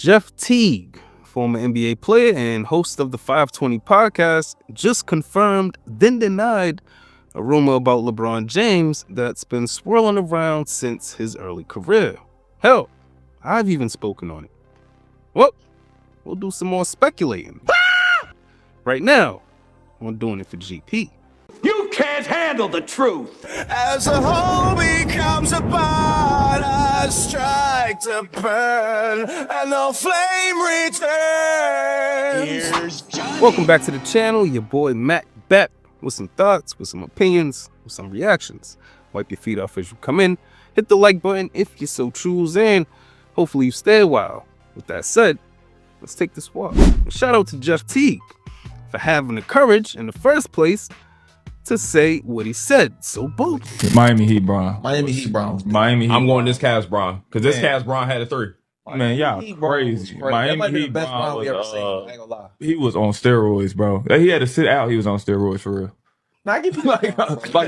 Jeff Teague, former NBA player and host of the 520 podcast, just confirmed, then denied, a rumor about LeBron James that's been swirling around since his early career. Hell, I've even spoken on it. Well, we'll do some more speculating. Right now, on Doing It for GP. You can't handle the truth. As a whole becomes a part, I strike to burn, and the flame returns. Welcome back to the channel. Your boy Matt back with some thoughts, with some opinions, with some reactions. Wipe your feet off as you come in. Hit the like button if you so choose, and hopefully you stay a while. With that said, let's take this walk. Shout out to Jeff Teague for having the courage in the first place to say what he said. So boom. Miami Heat, Bron. Miami Heat, Bron. Miami Heat. I'm going this Cavs, Bron, because this Cavs Bron had a 3. Man, y'all crazy. Miami Miami Heat, Heat, best Bron we ever was, seen. I ain't gonna lie. he was on steroids, bro. He had to sit out. He was on steroids for real. Now I give you like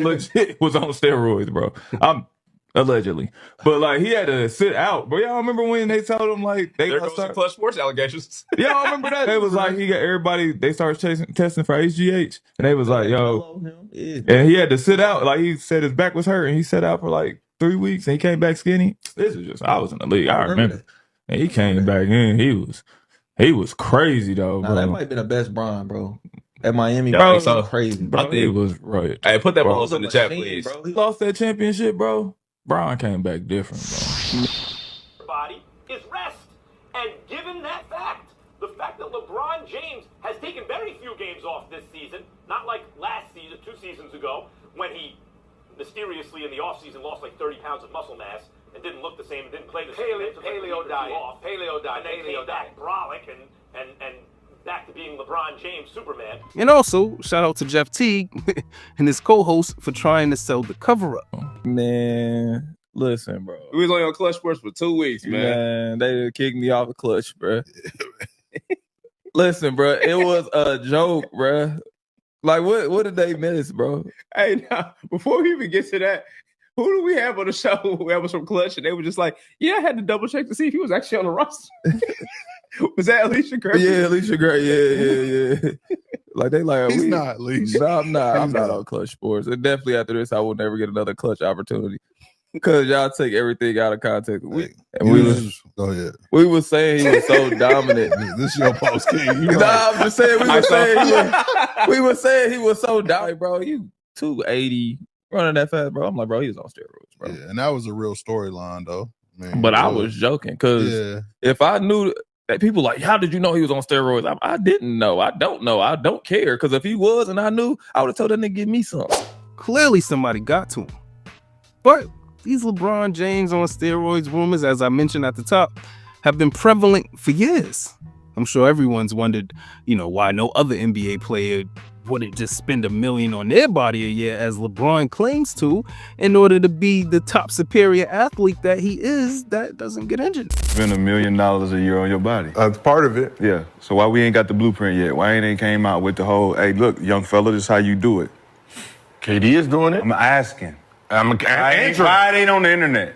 legit was on steroids, bro. I'm allegedly, but like he had to sit out, bro. Y'all remember when they told him like they There goes the Clutch Sports allegations. Y'all remember that? They was like he got everybody. They started testing for HGH, and they was like, yo, and he had to sit out. Like he said his back was hurt, and he sat out for like 3 weeks, and he came back skinny. This is just I was in the league. I remember. And he came back in. He was crazy though, bro. That might be the best Bron, bro. At Miami, bro, so crazy. Bro, it was right. Hey, put that bro. in the chat, please. Bro. He lost that championship, bro. Bron came back different, bro. Body is rest. And given that fact, the fact that LeBron James has taken very few games off this season, not like last season, 2 seasons ago, when he mysteriously in the offseason lost like 30 pounds of muscle mass and didn't look the same and didn't play the same. Paleo diet. And then came back brolic and back to being LeBron James, Superman. And also, shout out to Jeff Teague and his co-host for trying to sell the cover-up. Man, listen, bro. We was only on Clutch Sports for 2 weeks, man. They kicked me off the Clutch, bro. Listen, bro, it was a joke, bro. Like, what did they miss, bro? Hey, now, before we even get to that, who do we have on the show that was from Clutch? And they were just like, yeah, I had to double check to see if he was actually on the roster. Was that Alicia Gray? Yeah, Alicia Gray. Yeah. Like they like he's not Alicia. No, I'm not. I'm not on Clutch Sports. And definitely after this, I will never get another Clutch opportunity because y'all take everything out of context. Go ahead. We was saying he was so dominant. This is your post king. I'm just saying we were saying he was so dominant, bro. You 280 running that fast, bro. I'm like, bro, he was on steroids, bro. Yeah, and that was a real storyline, though. Man, but I was joking because if I knew that people like, how did you know he was on steroids? I didn't know. I don't know. I don't care. Because if he was and I knew, I would have told that nigga give me some. Clearly somebody got to him. But these LeBron James on steroids rumors, as I mentioned at the top, have been prevalent for years. I'm sure everyone's wondered, why no other NBA player wouldn't just spend $1 million on their body a year as LeBron claims to in order to be the top superior athlete that he is that doesn't get injured. Spend $1 million a year on your body. That's part of it. Yeah. So why we ain't got the blueprint yet? Why ain't they came out with the whole, hey, look, young fella, this is how you do it? KD is doing it. I'm asking. Why it ain't on the internet?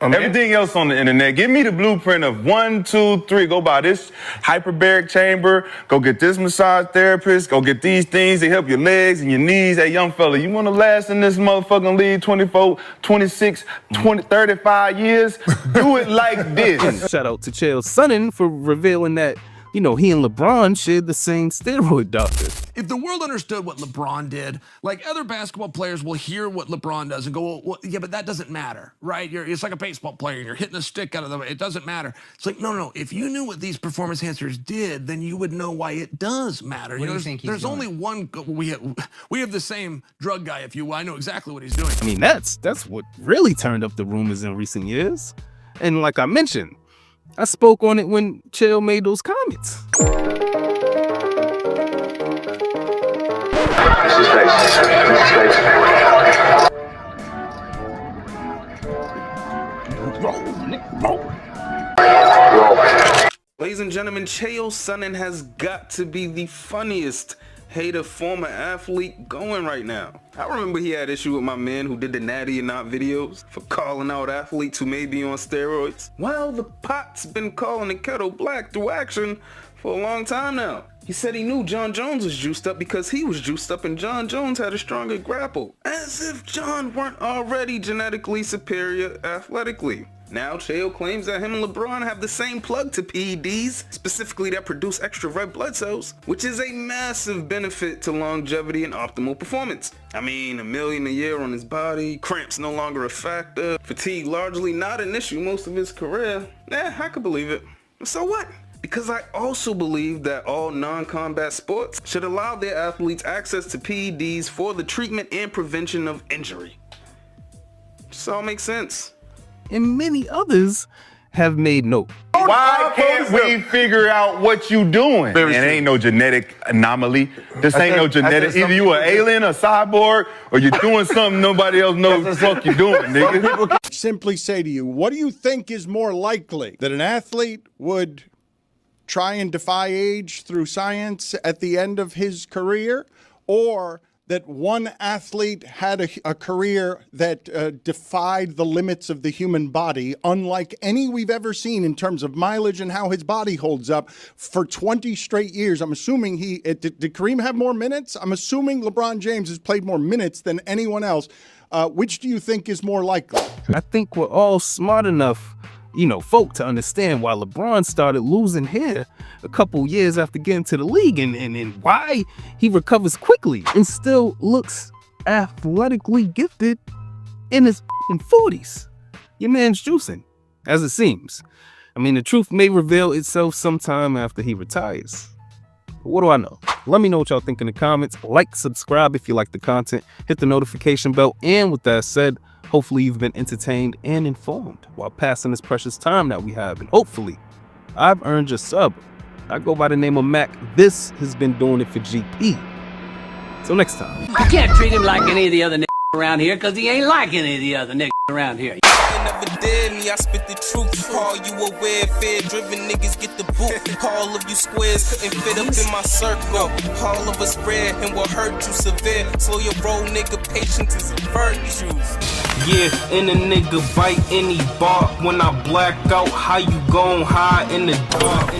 Everything else on the internet. Give me the blueprint of 1, 2, 3. Go buy this hyperbaric chamber. Go get this massage therapist. Go get these things that help your legs and your knees. Hey, young fella, you want to last in this motherfucking league 24, 26, 20, 35 years? Do it like this. Shout out to Chael Sonnen for revealing that, he and LeBron shared the same steroid doctor. If the world understood what LeBron did, like other basketball players will hear what LeBron does and go, well, yeah, but that doesn't matter, right? It's like a baseball player and you're hitting a stick out of the way. It doesn't matter. It's like, no. If you knew what these performance enhancers did, then you would know why it does matter. What do you think he's There's doing? only one. We have the same drug guy, if you will. I know exactly what he's doing. I mean, that's what really turned up the rumors in recent years. And like I mentioned, I spoke on it when Chael made those comments. Ladies and gentlemen, Chael Sonnen has got to be the funniest hater former athlete going right now. I remember he had issue with my man who did the Natty or Not videos for calling out athletes who may be on steroids. Well, the pot's been calling the kettle black through action for a long time now. He said he knew John Jones was juiced up because he was juiced up and John Jones had a stronger grapple. As if John weren't already genetically superior athletically. Now Chael claims that him and LeBron have the same plug to PEDs, specifically that produce extra red blood cells, which is a massive benefit to longevity and optimal performance. I mean, $1 million a year on his body, cramps no longer a factor, fatigue largely not an issue most of his career. I could believe it. So what? Because I also believe that all non-combat sports should allow their athletes access to PEDs for the treatment and prevention of injury. This all makes sense. And many others have made note. Why can't we figure out what you doing? And it ain't no genetic anomaly. This ain't no genetic. Either you an alien, a cyborg, or you're doing something nobody else knows what the fuck you doing, nigga. Simply say to you, what do you think is more likely? That an athlete would try and defy age through science at the end of his career, or that one athlete had a career that defied the limits of the human body, unlike any we've ever seen in terms of mileage and how his body holds up for 20 straight years? I'm assuming did Kareem have more minutes? I'm assuming LeBron James has played more minutes than anyone else. Which do you think is more likely? I think we're all smart enough, folk to understand why LeBron started losing hair a couple years after getting to the league and why he recovers quickly and still looks athletically gifted in his 40s. Your man's juicing, as it seems. I mean, the truth may reveal itself sometime after he retires. But what do I know? Let me know what y'all think in the comments. Like, subscribe if you like the content, hit the notification bell, and with that said, hopefully you've been entertained and informed while passing this precious time that we have, and hopefully I've earned your sub. I go by the name of Mac. This has been Doing It for GP. Till next time. You can't treat him like any of the other niggas around here, because he ain't like any of the other niggas around here. Never did me, I spit the truth. Call you aware, fear-driven niggas get the boot. All of you squares couldn't fit up in my circle. All of us red and will hurt you severe. Slow your roll, nigga, patience is a virtue. Yeah, and a nigga bite any bark when I black out. How you gon' hide in the dark?